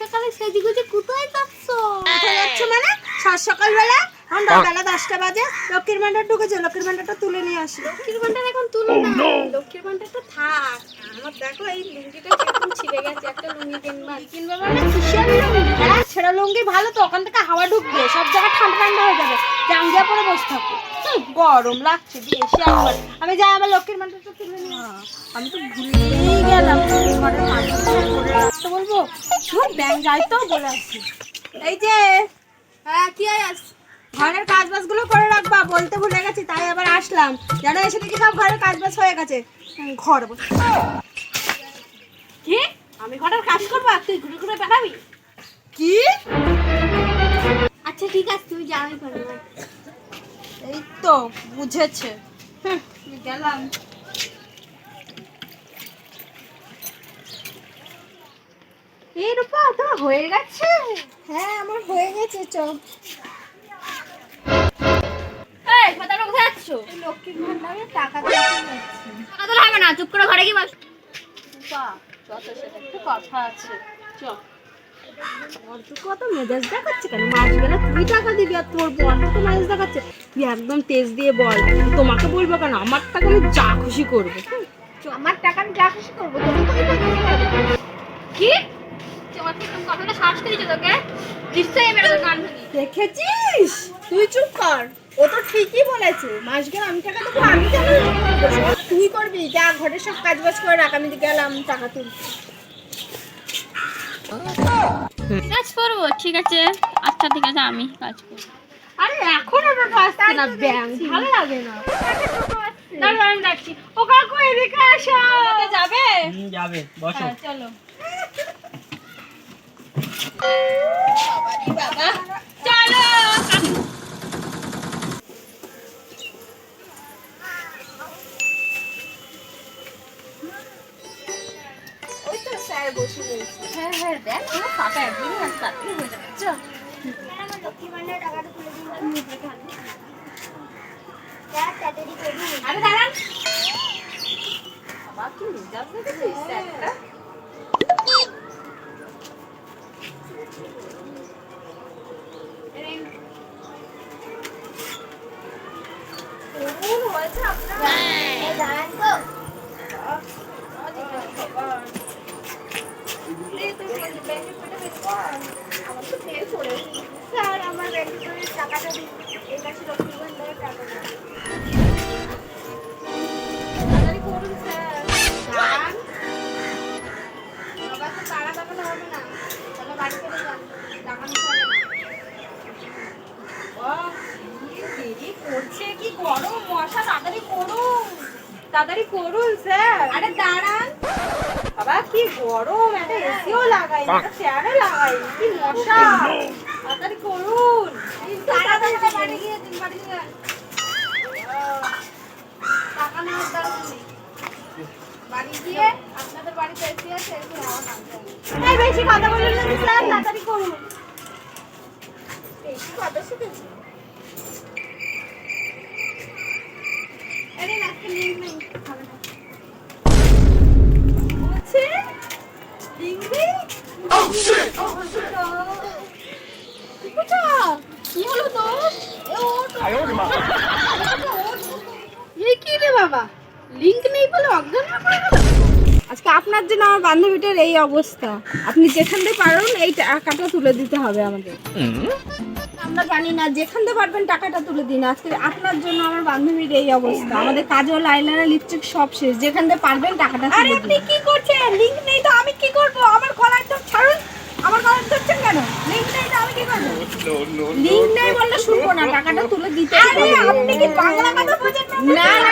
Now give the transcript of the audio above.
সকালে সেজেগুজে কোথায় যাচ্ছ? কোথায় যাচ্ছ মানে? সাত সকালবেলা এখন বেলা 10টা বাজে। লক্ষ্মীর ভান্ডার ঢুকেছে, লক্ষ্মীর ভান্ডারটা তুলে নিয়ে আসি। লক্ষ্মীর ভান্ডার এখন তুলো না, লক্ষ্মীর ভান্ডারটা থাক। আমার দেখো এই লুঙ্গিটা কেমন ছিঁড়ে গেছে, একটা লুঙ্গি কিনবা মানে কিসের লুঙ্গি? হ্যাঁ, ছেঁড়া লুঙ্গি ভালো তো, ওখান থেকে হাওয়া ঢুকবে, সব জায়গা ঠান্ডা ঠান্ডা হয়ে যাবে। জাঙ্গিয়া পরে বসে থাকো। গরম লাগছে বেশি আমার। আমি যাই আমার লক্ষ্মীর ভান্ডারটা তুলে নিয়ে আসি। আমি তো ভুলেই গেলাম ঘরের কাজটা করে রাখতে বলবো। ব্যাংক যাই তো বলে আসছি। এই যে হ্যাঁ কি আস ঘরের কাজবাজগুলো করে রাখবা, বলতে ভুলে গেছি, তাই আবার আসলাম। জানো এসে দেখি সব ঘরের কাজবাজ হয়ে গেছে। ঘর কি? আমি ঘরের কাজ করবো আর তুই ঘুরে ঘুরে বেড়াবি? কি? আচ্ছা ঠিক আছে, তুই যা, আমি করবো। এই তো বুঝেছে। গেলাম। এই রূপা তোমার হয়ে গেছে? হ্যাঁ আমার হয়ে গেছে। চল এই কথাটা কোথায় যাচ্ছ? লক্ষ্মীর ভান্ডারে টাকা দিতে যাচ্ছি। টাকা তো লাগবে না, চুপ করে ঘরে গিয়ে বস। রূপা যত সেটা একটু কথা আছে। চল। বন্ধু কত মেজাজ দেখাচ্ছে কেন? মাস গেলে তুই টাকা দিবি আর তোর বন্ধু তো মেজাজ দেখাচ্ছে। তুই একদম তেজ দিয়ে বল, তোমাকে বলবো কেন? আমার টাকা আমি যা খুশি করবো। আমার টাকা আমি যা খুশি করবো, তুমি তো এটা খুশি করবে। কি? তোমার কি তুমি কথাটা শ্বাস দিয়েছো তোকে? নিশ্চয়ই মেরে তো কান ভাঙি। দেখেছিস? তুই চুপ কর। ও তো ঠিকই বলেছে, মাস গেলে আমি টাকা দেবো। আমি কেন দেবো? তুই করবি, যা ঘরের সব কাজ বাজ করে রাখ, আমি গেলাম টাকা তুলতে। কাজ করবো, ঠিক আছে। আচ্ছা ঠিক আছে, আমি কাজ করবো। আরে এখন টোটো আসছে না, ব্যাংক ভালো লাগে না। দাঁড়াও আমি যাচ্ছি। ও কাকু এদিকে আসো। যাবে? যাবে, বসো। হ্যাঁ চলো। বাবা চলো। ওই তো স্যার বসে রয়েছে। হ্যাঁ হ্যাঁ, দেখ পুরো ফাঁকা, একদিন তাড়াতাড়ি হয়ে যাবে। চল। আমার লক্ষ্মী ভান্ডার টাকাটা তুলে দিন। আরে দাঁড়ান। বাবা কি মেজাজ দেখেছিস স্যারটা? কেমন হয়েছে আপনার? এই দাঁড়ান তো। স্যার আমার ব্যাংকে করে টাকাটা দিন। এই মাসে লক্ষ্মীর ভান্ডারের টাকাটা তাড়াতাড়ি করুন স্যার। দাঁড়ান। বাবা তো তাড়া দেখানো হবে না, তাহলে বাড়ি চলে যান, টাকা নিতে হবে না। বাহ, কি দেরি করছে, কি গরম মশা, তাড়াতাড়ি করুন, তাড়াতাড়ি করুন স্যার। আরে দাঁড়ান বাবা, কি গরম, একটা এসিও লাগাই, একটা চেয়ারও লাগাই, কি মশা, তাড়াতাড়ি করুন। তাড়াতাড়ি বাড়ি গিয়ে দিন, বাড়ি গিয়ে টাকা নেওয়ার দরকার নেই। বাড়ি গিয়ে আপনাদের বাড়িতে এসি আছে, এসি হাওয়া টানতে হবে। এই বেশি কথা বলুন না স্যার, তাড়াতাড়ি করুন। বেশি কথা শিখেছি। আরে আজকে লিঙ্ক নেই, হবে না। বলছে লিঙ্ক নেই। কি হলো তোর? এই কি রে বাবা, লিংক নেই বলে অজ্ঞান হয়ে পড়ে গেল? আজকে আপনার জন্য আমার বান্ধবীটার এই অবস্থা। আপনি যেখান থেকে পারবেন এই টাকাটা তুলে দিতে হবে আমাদের। আমরা জানি না, যেখান থেকে পারবেন টাকাটা তুলে দিন। আজকে আপনার জন্য আমার বান্ধবীর এই অবস্থা। আমাদের কাজল, আইলাইনার, লিপস্টিক সব শেষ। যেখান থেকে পারবেন টাকাটা তুলে দিন। আরে আপনি কি করছেন? লিংক নেই তো আমি কি করব? আমার গলার তো ছাড়ুন। আমার গলার ধরছেন কেন? লিংক নেই তো আমি কি করব? লিংক নেই বললে শুনবো না, টাকাটা তুলে দিতে হবে। আরে আপনি কি বাংলা কথা বোঝেন না? না